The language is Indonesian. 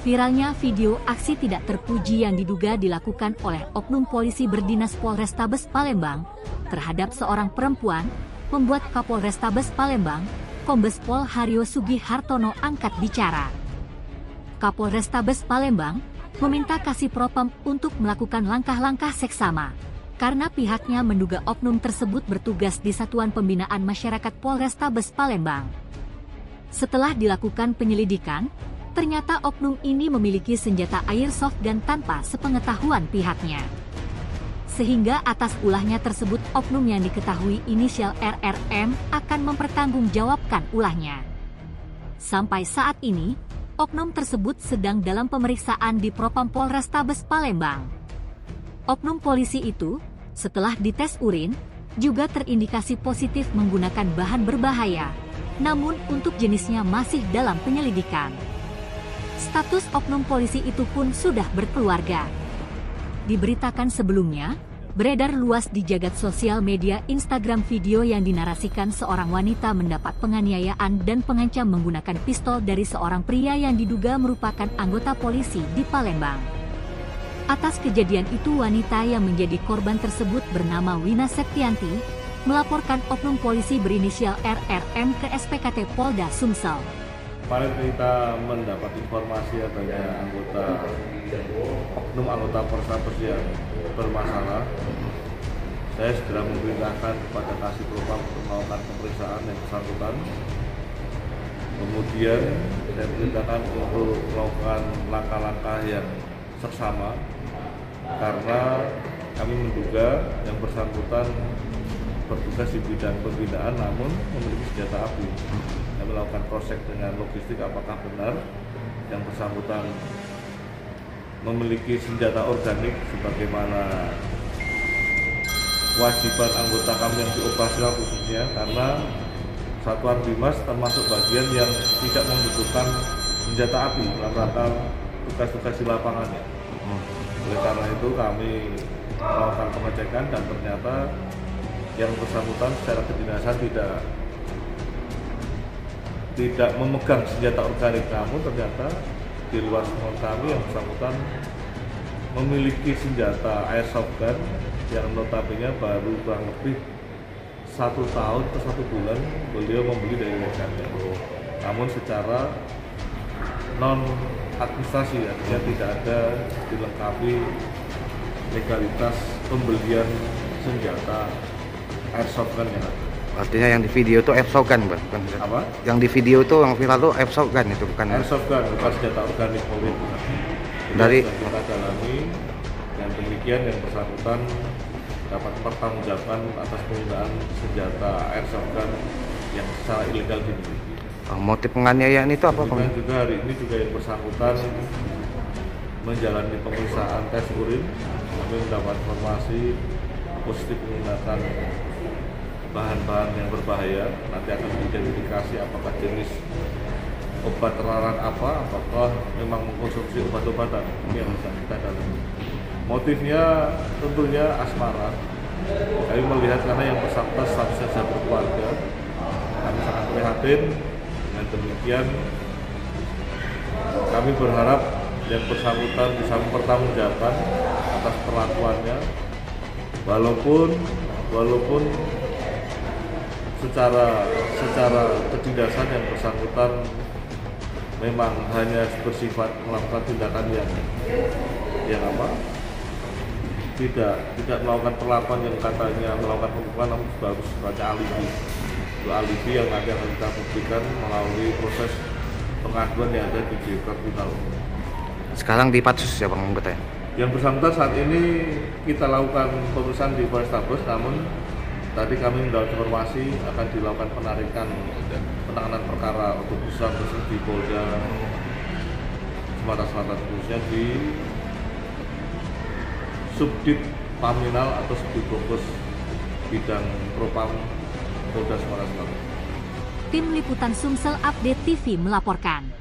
Viralnya video aksi tidak terpuji yang diduga dilakukan oleh oknum polisi berdinas Polrestabes Palembang terhadap seorang perempuan membuat Kapolrestabes Palembang, Kombes Pol Haryo Sugihartono angkat bicara. Kapolrestabes Palembang meminta Kasipropam untuk melakukan langkah-langkah seksama karena pihaknya menduga oknum tersebut bertugas di Satuan Pembinaan Masyarakat Polrestabes Palembang. Setelah dilakukan penyelidikan, ternyata oknum ini memiliki senjata airsoft gun tanpa sepengetahuan pihaknya. Sehingga atas ulahnya tersebut oknum yang diketahui inisial RRM akan mempertanggungjawabkan ulahnya. Sampai saat ini, oknum tersebut sedang dalam pemeriksaan di Propam Polrestabes Palembang. Oknum polisi itu, setelah dites urin, juga terindikasi positif menggunakan bahan berbahaya, namun untuk jenisnya masih dalam penyelidikan. Status oknum polisi itu pun sudah berkeluarga. Diberitakan sebelumnya, beredar luas di jagat sosial media Instagram video yang dinarasikan seorang wanita mendapat penganiayaan dan pengancam menggunakan pistol dari seorang pria yang diduga merupakan anggota polisi di Palembang. Atas kejadian itu wanita yang menjadi korban tersebut bernama Wina Septianti, melaporkan oknum polisi berinisial RRM ke SPKT Polda Sumsel. Kemarin kita mendapat informasi adanya oknum anggota Polrestabes yang bermasalah. Saya segera memerintahkan kepada Kasipropam untuk melakukan pemeriksaan yang bersangkutan. Kemudian saya perintahkan untuk melakukan langkah-langkah yang seksama karena kami menduga yang bersangkutan bertugas di bidang pembinaan namun memiliki senjata api. Kami melakukan cross-check dengan logistik apakah benar yang bersangkutan memiliki senjata organik sebagaimana kewajiban anggota kami yang dioperasional khususnya, karena Satuan Bimas termasuk bagian yang tidak membutuhkan senjata api melakukan tugas-tugas di lapangannya. Oleh karena itu kami melakukan pengecekan dan ternyata yang bersangkutan secara kedinasan tidak memegang senjata organik, namun ternyata di luar semua kami yang bersangkutan memiliki senjata airsoft gun yang notabene baru kurang lebih 1 tahun atau 1 bulan beliau membeli dari legalnya. Namun secara non administrasi, artinya tidak ada dilengkapi legalitas pembelian senjata airsoft gun yang ada. Artinya yang di video itu airsoft gun, bukan? Apa? Yang di video itu yang viral itu airsoft gun itu bukan? Airsoft gun bukan senjata organik polri. Dari kita dalami dan demikian yang bersangkutan dapat pertanggungjawabkan atas penggunaan senjata airsoft gun yang secara ilegal dimiliki. Motif penganiayaan itu apa? Kemudian juga hari ini juga yang bersangkutan menjalani pemeriksaan tes urin, kami mendapat informasi positif menggunakan bahan-bahan yang berbahaya. Nanti akan diidentifikasi apakah jenis obat terlarang apakah memang mengkonsumsi obat-obatan. Ini yang bisa kita dalami. Motifnya tentunya asmara. Kami melihat karena yang bersangkutan statusnya sudah berkeluarga, kami sangat prihatin. Dengan demikian kami berharap yang bersangkutan bisa mempertanggungjawabkan atas perlakuannya, walaupun secara kedinasan yang bersangkutan memang hanya bersifat melakukan tindakan yang tidak melakukan perlakuan yang katanya melakukan pembukuan, namun baru sebagai alibi yang nanti akan kita buktikan melalui proses pengaduan yang ada di Tribunal Umum. Sekarang di Patsus ya Bang anggotanya? Yang bersangkutan saat ini kita lakukan pemeriksaan di Polrestabes, namun tadi kami mendapat informasi akan dilakukan penarikan dan penanganan perkara untuk usaha tersebut di Polda Sumatera Selatan, khususnya di Subdit Paminal atau Subdit Fokus Bidang Propam Polda Sumatera Selatan. Tim Liputan Sumsel Update TV melaporkan.